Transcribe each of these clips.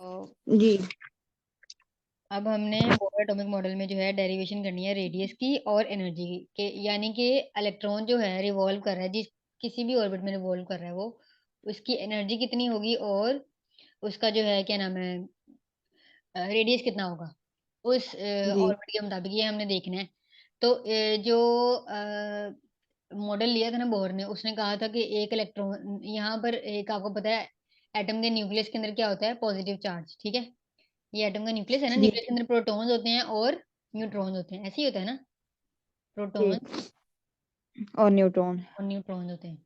तो जी अब हमने बोर एटॉमिक मॉडल में जो है डेरिवेशन करनी है रेडियस की और एनर्जी की यानी कि इलेक्ट्रॉन जो है रिवॉल्व कर रहा है जिस किसी भी ऑर्बिट में रिवॉल्व कर रहा है वो उसकी एनर्जी कितनी होगी और उसका जो है क्या नाम है रेडियस कितना होगा उस जी ऑर्बिट के मुताबिक ये हमने देखना है। तो जो मॉडल लिया था ना बोर ने उसने कहा था कि एक इलेक्ट्रॉन यहाँ पर एक आपको पता है एटम के न्यूक्लियस के अंदर क्या होता है पॉजिटिव चार्ज। ठीक है, ये एटम का न्यूक्लियस है ना, जी न्यूक्लियस के अंदर प्रोटॉन्स होते हैं और न्यूट्रॉन्स होते हैं, ऐसे ही होता है ना, जी प्रोटॉन और न्यूट्रॉन। और न्यूट्रॉन्स होते हैं।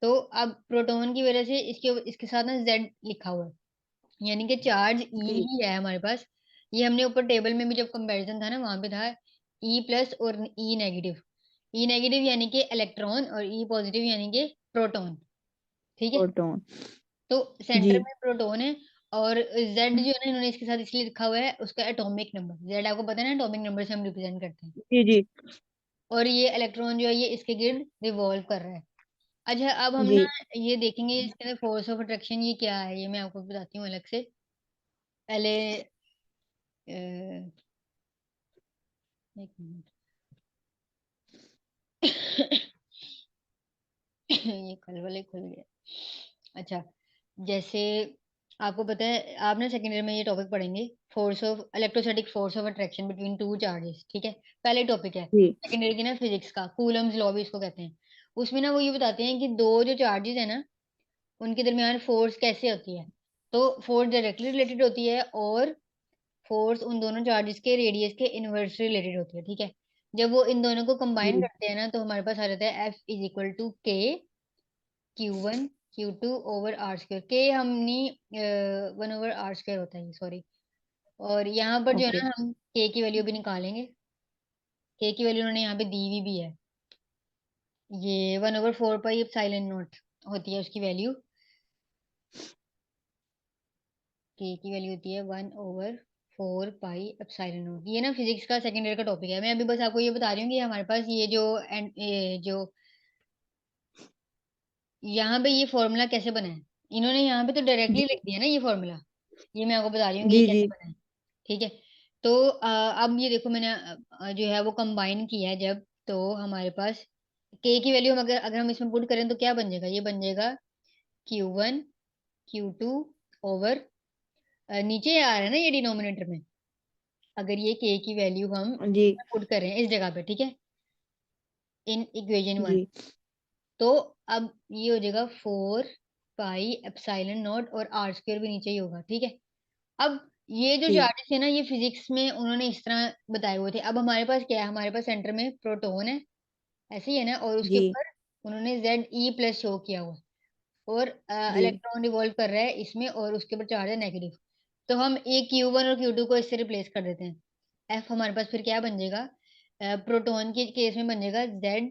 तो अब प्रोटॉन की वजह से इसके साथ ना जेड लिखा हुआ है यानी कि चार्ज ई जी ही है हमारे पास। ये हमने ऊपर टेबल में भी जब कंपैरिजन था ना वहां पे था ई प्लस और ई नेगेटिव। ई नेगेटिव यानी कि इलेक्ट्रॉन और ई पॉजिटिव यानी कि प्रोटॉन। ठीक है, प्रोटॉन। तो जी सेंटर में प्रोटॉन है और जेड जो है ना इन्होंने इसके साथ इसलिए लिखा हुआ है उसका एटॉमिक नंबर। जेड आपको पता है ना एटॉमिक नंबर से हम रिप्रेजेंट करते हैं। जी जी और ये इलेक्ट्रॉन जो है ये इसके गिर्द रिवॉल्व कर रहा है। अच्छा अब हम जी ना ये देखेंगे इसके अंदर फोर्स ऑफ अट्रैक्शन ये क्या है, ये मैं आपको बताती हूँ अलग से। पहले एक मिनट ये कल वाले खुल गया। अच्छा, जैसे आपको पता है आप ना सेकेंड ईयर में ये टॉपिक पढ़ेंगे, force of electrostatic force of attraction between two charges. ठीक है, पहले टॉपिक है जी सेकेंड ईयर की ना फिजिक्स का, कूलम्स लॉ भी इसको कहते हैं। उसमें ना वो ये बताते हैं कि दो जो चार्जेस है ना उनके दरमियान फोर्स कैसे होती है। तो फोर्स डायरेक्टली रिलेटेड होती है और फोर्स उन दोनों चार्जेस के रेडियस के इनवर्सली रिलेटेड होती है। ठीक है, जब वो इन दोनों को कंबाइन जी करते हैं ना तो हमारे पास आ जाता है F इज इक्वल टू के Q1 Q2 over are square. के हमनी 1/r² होता है, सॉरी। और यहाँ पर जो है ओके ना हम के की वैल्यू भी निकालेंगे। के की वैल्यू उन्होंने यहाँ पे दी हुई भी है, ये 1/4 पाई एप्सिलॉन नॉट होती है उसकी वैल्यू। के की वैल्यू होती है 1/4 पाई एप्सिलॉन नॉट। ये ना फिजिक्स का सेकंड ईयर का टॉपिक है, मैं अभी बस आपको ये बता रही हूँ कि हमारे पास ये जो जो यहाँ पे ये फॉर्मूला कैसे बना है। इन्होंने यहाँ पे तो डायरेक्टली जी लिख दिया ना ये फॉर्मूला, ये मैं आपको बता रही हूँ कि ये जी जी कैसे बना है। ठीक है, तो अब ये देखो मैंने जो है वो कंबाइन किया है जब, तो हमारे पास के की वैल्यू हम अगर अगर हम इसमें पुट करें तो क्या बन जाएगा, ये बन जाएगा Q1 Q2 ओवर नीचे आ रहा है ना ये डिनोमिनेटर में, अगर ये के की वैल्यू हम जी पुट करें इस जगह पे। ठीक है, इन इक्वेशन 1, जी तो अब ये हो जाएगा 4 पाई एप्सिलॉन नॉट और आर स्क्वायर भी नीचे ही होगा। ठीक है, अब ये जो जी चार्जेस है ना ये फिजिक्स में उन्होंने इस तरह बताए हुए थे। अब हमारे पास क्या है, हमारे पास सेंटर में प्रोटॉन है, ऐसे ही है ना, और उसके जी ऊपर उन्होंने जेड ई प्लस शो किया हुआ है और जी इलेक्ट्रॉन रिवॉल्व कर रहा है इसमें और उसके ऊपर चार्ज है नेगेटिव। तो हम ए Q1 और Q2 को इससे रिप्लेस कर देते हैं। एफ हमारे पास फिर क्या बन जाएगा, प्रोटॉन के केस में बन जाएगा जेड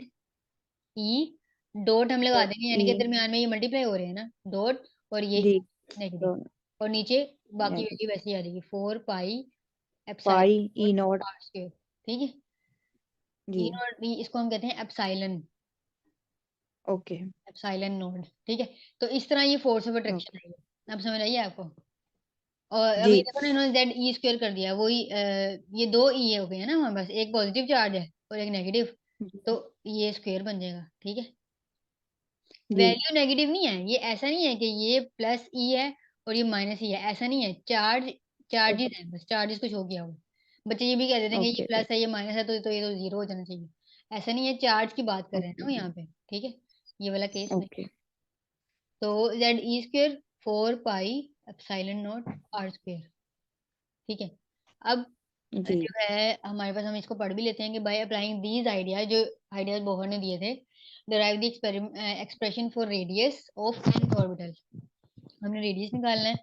ई डॉट हम लगा देंगे यानी कि ई दरमियान में ये मल्टीप्लाई हो रहे हैं ना डॉट, और ये जी नेगेटिव, तो और नीचे बाकी वैल्यू नेगेटिव वैसे ही आ जाएगी 4 pi epsilon pi E not not. R square. ठीक है, जी ई नॉट इसको हम कहते हैं एप्सिलॉन, ओके एप्सिलॉन नॉट। ठीक है, तो इस तरह ये फोर्स ऑफ अट्रैक्शन ओके है, अब समझ आइए आपको। और अब जी ये देखो ना इन्होंने जेड ई स्क्वायर कर दिया, वही ये दो ई हो गए हैं ना हमारे पास, एक पॉजिटिव चार्ज है और एक नेगेटिव, तो जी ये स्क्वायर बन जाएगा। ठीक है, जी वैल्यू नेगेटिव नहीं है, ये ऐसा नहीं है कि ये प्लस ई है और ये माइनस ई है, ऐसा नहीं है। चार्जेस ओके है, बस चार्जेस को शो किया हुआ है। बच्चे ये भी कह देते हैं कि ये ओके प्लस है ये माइनस है तो ये तो जीरो हो जाना चाहिए, ऐसा नहीं है, चार्ज की बात कर रहे हैं ओके ना यहाँ पे। ठीक है, ये वाला केस नहीं। ओके तो Z E square 4 pi epsilon not R square. ठीक है, अब जी जो है हमारे पास हम इसको पढ़ भी लेते हैं कि बाय अप्लाइंग दीज आइडियाज, जो आइडियाज बोहर ने दिए थे, derive the expression for radius of an orbital. हमने रेडियस निकालना है।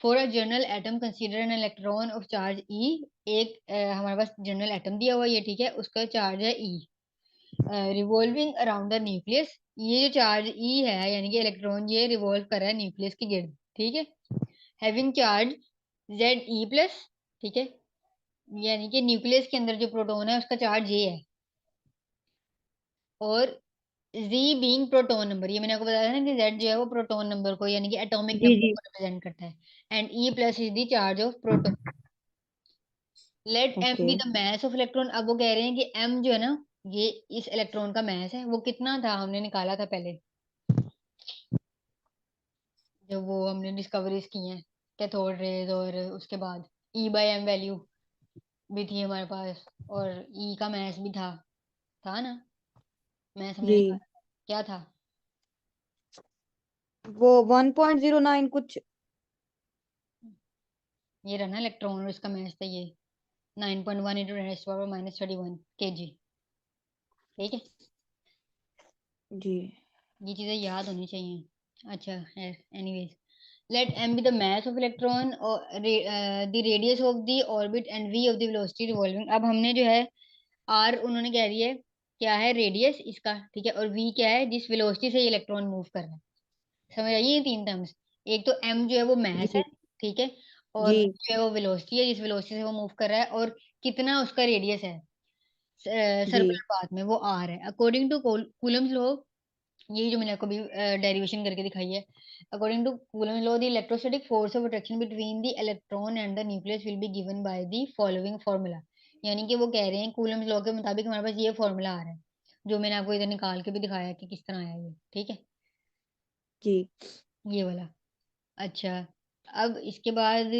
For a general atom consider an electron of charge E, एक हमारे पास जनरल एटम दिया हुआ है ये। ठीक है, उसका चार्ज है ई रिवॉल्विंग अराउंड द न्यूक्लियस। ये जो चार्ज ई है यानी कि इलेक्ट्रॉन ये रिवॉल्व कर रहा है न्यूक्लियस के गिर्द। ठीक है, having charge Z E plus. ठीक है, यानी कि न्यूक्लियस के अंदर जो प्रोटॉन है उसका चार्ज ये है, और Z बीइंग प्रोटॉन नंबर, ये मैंने आपको बताया था ना कि Z जो है वो प्रोटॉन नंबर को यानी कि एटॉमिक जी नंबर जी को रिप्रेजेंट करता है, and E plus is the charge of proton. Let M okay be the mass of electron. अब वो कह रहे हैं कि M जो है ना, ये इस इलेक्ट्रॉन का मास है, वो कितना था हमने निकाला था पहले जब वो हमने डिस्कवरीज की हैं कैथोड रेज, और उसके बाद E/M वैल्यू भी थी हमारे पास, और E का मास भी था ना, मास हमने जी निकाला था। क्या था? वो 1.09 कुछ। ये रहा ना इलेक्ट्रॉन, और इसका मास था ये 9.1 इंटू 10⁻³ kg। ठीक है, जी ये चीजें याद होनी चाहिए। अच्छा है, anyways, let m be the mass of electron और the radius of the orbit and v of the velocity revolving. अब हमने जो है r उन्होंने कह दिया है क्या है रेडियस इसका, ठीक है, और v क्या है जिस वेलोसिटी से ये इलेक्ट्रॉन मूव कर रहा है। समझ आइए ये तीन टर्म्स। एक तो m जो है वो मास है, जी ठीक है, और v जी जो है वो वेलोसिटी है जिस वेलोसिटी से वो मूव कर रहा है, और कितना उसका रेडियस है जी सर्कुलर पाथ में, वो r है। अकॉर्डिंग टू कूलम्स लॉ, यही जो मैंने आपको अभी डेरिवेशन करके दिखाई है, according to Coulomb's law the electrostatic force of attraction between the electron and the nucleus will be given by the following formula. यानी कि वो कह रहे हैं कूलम्स लॉ के मुताबिक हमारे पास ये फार्मूला आ रहा है, जो मैंने आपको इधर निकाल के भी दिखाया कि किस तरह आया ये, ठीक है, जी ये वाला। अच्छा, अब इसके बाद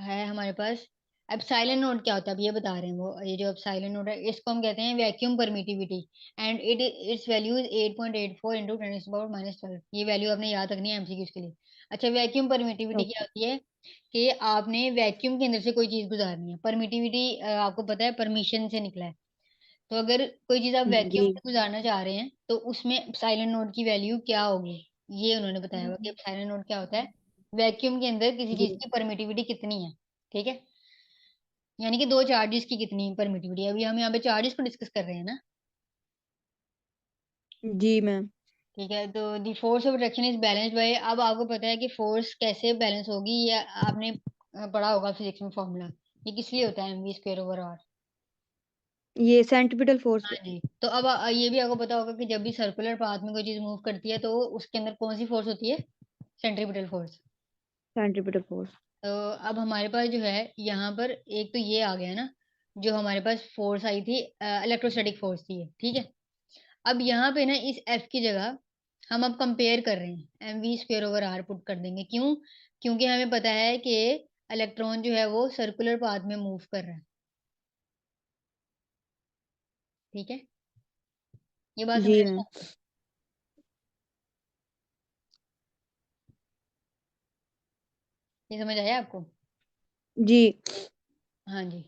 है हमारे पास एप्सिलॉन नोट। क्या होता है अब ये बता रहे हैं वो, ये जो एप्सिलॉन नोट है इसको हम कहते हैं vacuum permittivity, and it's value is 8.84 into 10⁻⁻12। ये वैल्यू आपने याद रखनी है एमसीक्यूज के लिए। अच्छा, वैक्यूम परमिटिविटी क्या ओके होती है कि आपने वैक्यूम के अंदर से कोई चीज गुजारनी है। परमिटिविटी आपको पता है परमिशन से निकला है, तो अगर कोई चीज आप वैक्यूम जी से गुजारना चाह रहे हैं तो उसमें एप्सिलॉन नोट की वैल्यू क्या होगी, ये उन्होंने बताया हुआ कि एप्सिलॉन नोट क्या होता है, वैक्यूम के अंदर किसी चीज जी की परमिटिविटी कितनी है, ठीक है, यानी कि दो चार्जेस की कितनी परमिटिविटी है। अभी हम यहाँ पे चार्जेस को डिस्कस कर रहे हैं ना, जी मैम। ठीक है। तो the force of attraction is balanced bye, अब आपको पता है कि फोर्स कैसे बैलेंस होगी, या आपने पढ़ा होगा फिजिक्स में फॉर्मूला, ये किस लिए होता है mv²/r। ये सेंट्रीपिटल फोर्स। हाँ जी, तो अब ये भी आपको पता होगा कि जब भी सर्कुलर पाथ में कोई चीज मूव करती है तो उसके अंदर कौन सी फोर्स होती है, सेंट्रीपिटल फोर्स। Centripetal force. तो अब हमारे पास जो है यहाँ पर एक तो ये आ गया ना, जो हमारे पास फोर्स आई थी इलेक्ट्रोस्टैटिक फोर्स थी ये, ठीक है। अब यहाँ पे ना इस एफ की जगह हम अब कंपेयर कर रहे हैं mv²/r पुट कर देंगे। क्यों? क्योंकि हमें पता है कि इलेक्ट्रॉन जो है वो सर्कुलर पाथ में मूव कर रहा है, ठीक है, ये बात समझ जी आई मैम। आपको? ये समझ आया आपको? जी हाँ जी,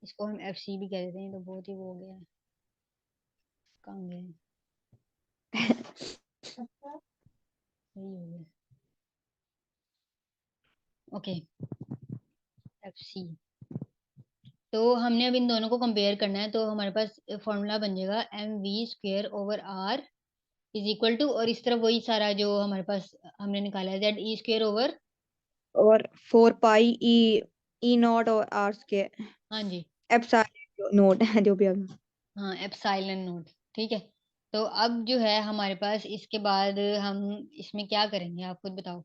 इसको हम एफ सी भी कह देते हैं, तो बहुत ही वो हो गया है, कहाँ गए, यही हो गया, ओके, एफ सी। तो हमने अब इन दोनों को कंपेयर करना है, तो हमारे पास फॉर्मूला बन जाएगा mv²/r इज इक्वल टू, और इस तरफ वही सारा जो हमारे पास हमने निकाला है ZE²/। और 4 पाई ई नॉट और आर के हाँ जी, एप्सिलॉन नोट है जो भी होगा। हाँ एप्सिलॉन नोट, ठीक है। तो अब जो है हमारे पास इसके बाद हम इसमें क्या करेंगे, आप खुद बताओ,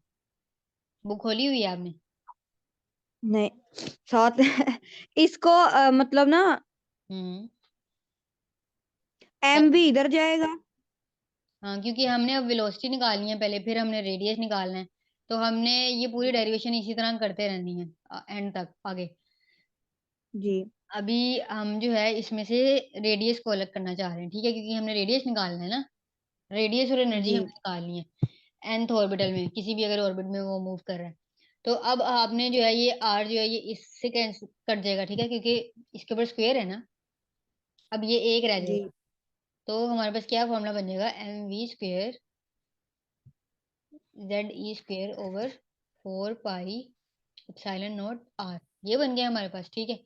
बुक खोली हुई है आपने? नहीं साथ इसको मतलब ना हम्म, एम क्या? भी इधर जाएगा। हाँ, क्योंकि हमने अब वेलोसिटी निकालनी है पहले, फिर हमने रेडियस निकालना है, तो हमने ये पूरी डेरिवेशन इसी तरह करते रहनी है एंड तक आगे। जी अभी हम जो है इसमें से रेडियस को अलग करना चाह रहे हैं, ठीक है, क्योंकि हमने रेडियस निकालना है ना, रेडियस और एनर्जी जी हमें निकालनी है nth ऑर्बिटल में, किसी भी अगर ऑर्बिट में वो मूव कर रहा है। तो अब आपने जो है ये r जो है ये इससे कैंसिल कट जाएगा, ठीक है, क्योंकि इसके ऊपर स्क्वायर है ना, अब ये एक रह जी जाएगा। तो हमारे पास क्या फॉर्मूला बन जाएगा, mv² ZE²/4 pi epsilon not r, ये बन गया हमारे पास, ठीक है।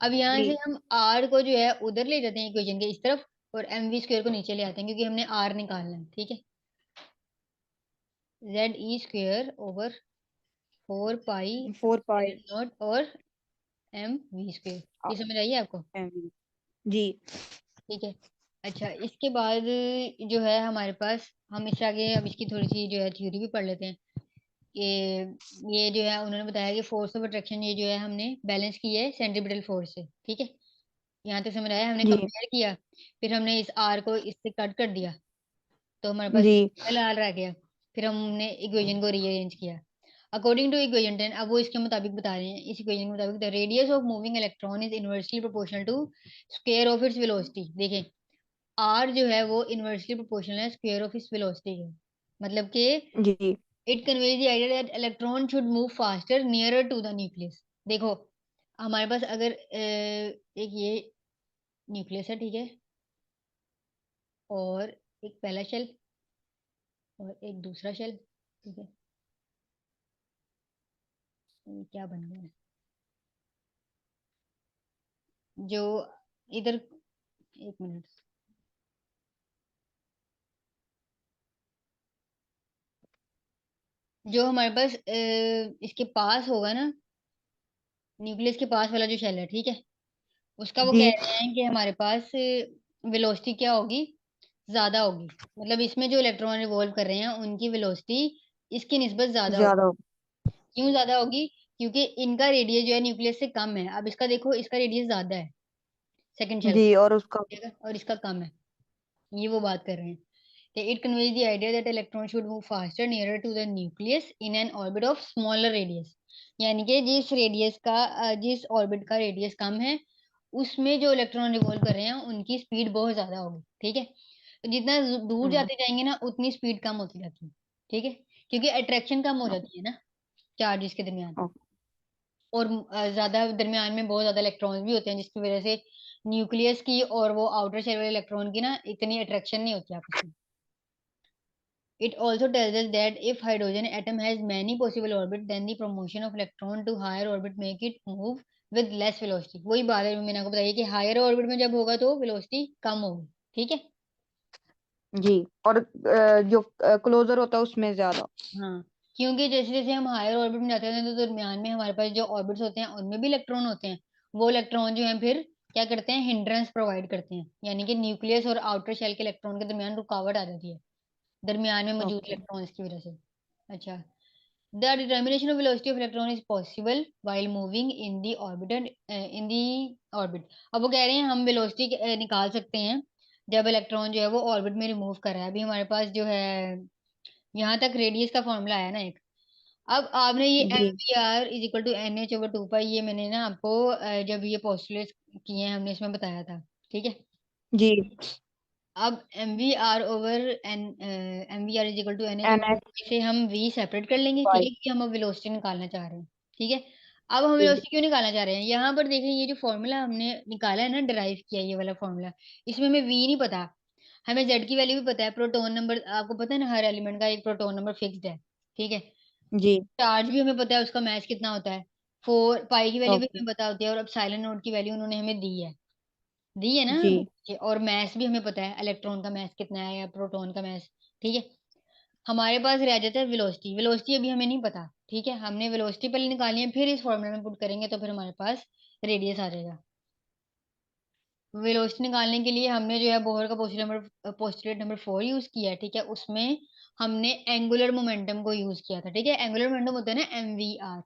अब यहाँ जी से हम r को जो है उधर ले जाते हैं इक्वेशन के इस तरफ, और mv² को नीचे ले आते हैं क्योंकि हमने r निकालना है, ठीक है। ZE²/4 पाई 4 पाई नॉट और mv², ये समझ आइए आपको? एम। जी ठीक है। अच्छा, इसके बाद जो है हमारे पास, हम इससे आगे अब इसकी थोड़ी सी जो है थ्योरी भी पढ़ लेते हैं कि ये जो है उन्होंने बताया कि फोर्स ऑफ अट्रैक्शन ये जो है हमने बैलेंस की है सेंट्रीपिटल फोर्स से, ठीक है। यहाँ तक समझ आया? हमने जी कंपेयर किया, फिर हमने इस आर को इससे कट कर दिया, तो हमारे पास जी एल आर रह गया। फिर हमने इक्वेशन को रीअरेंज किया अकॉर्डिंग टू इक्वेशन 10। अब वो इसके मुताबिक बता रहे हैं, इस इक्वेशन के मुताबिक the radius of moving electron is inversely proportional to square of its velocity. देखें, आर जो है वो इनवर्सली प्रोपोर्शनल है स्क्वायर ऑफ इट्स वेलोसिटी के, मतलब कि जी it conveys the idea that electron should move faster nearer to the nucleus. देखो, हमारे पास अगर एक ये न्यूक्लियस है, ठीक है, और एक पहला शेल और एक दूसरा शेल, ठीक है। ये क्या बन गया है? जो इधर, एक मिनट, जो हमारे पास इसके पास होगा ना, न्यूक्लियस के पास वाला जो शेल है, ठीक है, उसका वो जी कह रहे हैं कि हमारे पास वेलोसिटी क्या होगी, ज्यादा होगी। मतलब इसमें जो इलेक्ट्रॉन रिवॉल्व कर रहे हैं उनकी वेलोसिटी इसकी निस्बत ज्यादा होगी। ज्यादा क्यों ज्यादा होगी? क्योंकि इनका रेडियस जो है न्यूक्लियस से कम है। अब इसका देखो, इसका रेडियस ज्यादा है सेकंड शेल जी का, और उसका ठीक है, और इसका कम है। ये वो बात कर रहे हैं कि it conveys the idea that electron should move faster nearer to the nucleus in an orbit of smaller radius. यानी कि जिस रेडियस का जिस ऑर्बिट का रेडियस कम है, उसमें जो इलेक्ट्रॉन रिवॉल्व कर रहे हैं उनकी स्पीड बहुत ज्यादा होगी, ठीक है। तो जितना दूर हम्म, जाते जाएंगे ना, उतनी स्पीड कम होती जाती है, ठीक है, क्योंकि अट्रैक्शन कम हो जाती है ना चार्जेस के दरमियान। ओ- और ज्यादा दरमियान में बहुत ज्यादा इलेक्ट्रॉन्स भी होते हैं, जिसकी वजह से न्यूक्लियस की और वो आउटर शेल वाले इलेक्ट्रॉन की ना इतनी अट्रैक्शन नहीं होती आपस में। It also tells us that if hydrogen atom has many possible orbits, then the promotion of electron to higher orbit make it move with less velocity। वही बात है जो मैंने आपको बताई कि हायर ऑर्बिट में जब होगा तो वेलोसिटी कम होगी, ठीक है। जी और जो क्लोजर होता है उसमें ज्यादा हाँ, क्योंकि जैसे जैसे हम हायर ऑर्बिट में जाते हैं तो दरमियान में हमारे पास जो ऑर्बिट्स होते हैं उनमें भी इलेक्ट्रॉन होते हैं। वो इलेक्ट्रॉन जो हैं फिर क्या करते हैं, हिंड्रेंस प्रोवाइड करते हैं, यानी कि न्यूक्लियस और आउटर शेल के इलेक्ट्रॉन के दरमियान रुकावट आ जाती है दरमियान में मौजूद ओके इलेक्ट्रॉन्स की वजह से। अच्छा, the determination of velocity of electron is possible while moving in the orbit। अब वो कह रहे हैं हम वेलोसिटी निकाल सकते हैं जब इलेक्ट्रॉन जो है वो ऑर्बिट में रिमूव कर रहा है। अभी हमारे पास जो है यहाँ तक रेडियस का फॉर्मूला आया ना एक। अब आपने ये M G V R is equal to N H over two pi, ये मैंने ना आपको जब ये पोस्टुलेट किए हैं हमने इसमें बताया था, ठीक है। जी अब M V R over M V R is equal to N H N over, H इसे हम वी सेपरेट कर लेंगे कि वाई एक, कि हम अब वेलोसिटी निकालना चाह रहे हैं, ठीक है। अब हम वेलोसिटी क्यों निकालना चाह रहे हैं, यहाँ पर देखें, ये जो फॉर्मूला हमने निकाला है ना, डिराइव किया ये वाला फॉर्मूला, इसमें हमें वी नहीं पता, हमें जेड की वैल्यू भी पता है। प्रोटॉन नंबर आपको पता है ना, हर एलिमेंट का एक प्रोटॉन नंबर फिक्स्ड है, ठीक है। जी चार्ज भी हमें पता है उसका मैच कितना होता है, 4 पाई की वैल्यू भी ओके हमें पता होती है, और अब साइलेंट नोड की वैल्यू उन्होंने हमें दी है ना जी नीचे। और मैथ भी हमें पता है इलेक्ट्रॉन का मैथ कितना है या प्रोटॉन का मैथ, ठीक है। हमारे पास रह जाता है वेलोसिटी। वेलोसिटी अभी हमें नहीं पता, ठीक है, हमने वेलोसिटी पहले निकालनी है, फिर इस फॉर्मूला में पुट करेंगे तो फिर हमारे पास रेडियस आ जाएगा। वेलोसिटी निकालने के लिए हमने जो है बोहर का पोस्टुलेट नंबर 4 यूज किया है, ठीक है। उसमें हमने एंगुलर मोमेंटम को यूज किया था, ठीक है। एंगुलर मोमेंटम होता है ना एम वी आर,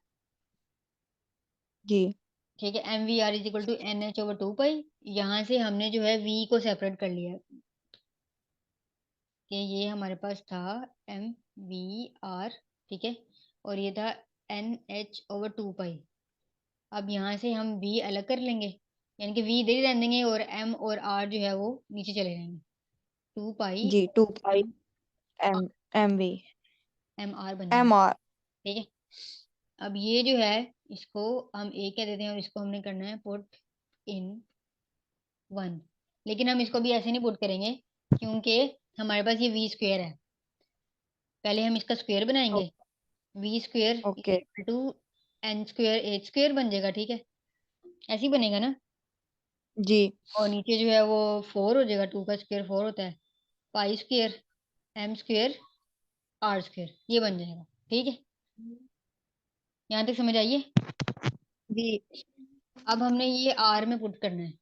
जी ठीक है। M V R is equal to N H over two pi. यहाँ से हमने जो है वी को सेपरेट कर लिया कि ये हमारे पास था एम वी आर, ठीक है, और ये था एन एच ओवर टू पाई। अब यहाँ से हम वी अलग कर लेंगे, यानी कि वी इधर ही रहने देंगे और एम और आर जो है वो नीचे चले जाएंगे। 2 pi G 2 pi M M M V M R बन एम जाएगा, आर ठीक है। अब ये जो है, इसको हम ए कह देते हैं और इसको हमने करना है पुट इन 1। लेकिन हम इसको भी ऐसे नहीं पुट करेंगे क्योंकि हमारे पास ये वी स्क्वेयर है। पहले हम इसका स्क्वेयर बनाएंगे, V square okay equal to N square H square बन जाएगा, ठीक है। ऐसे ही बनेगा ना। जी और नीचे जो है वो 4 हो जाएगा, 2 का स्क्वेयर 4 होता है, pi square M square R square, ये बन जाएगा, ठीक है। यहाँ तक समझ आइए। जी अब हमने ये आर में पुट करना है,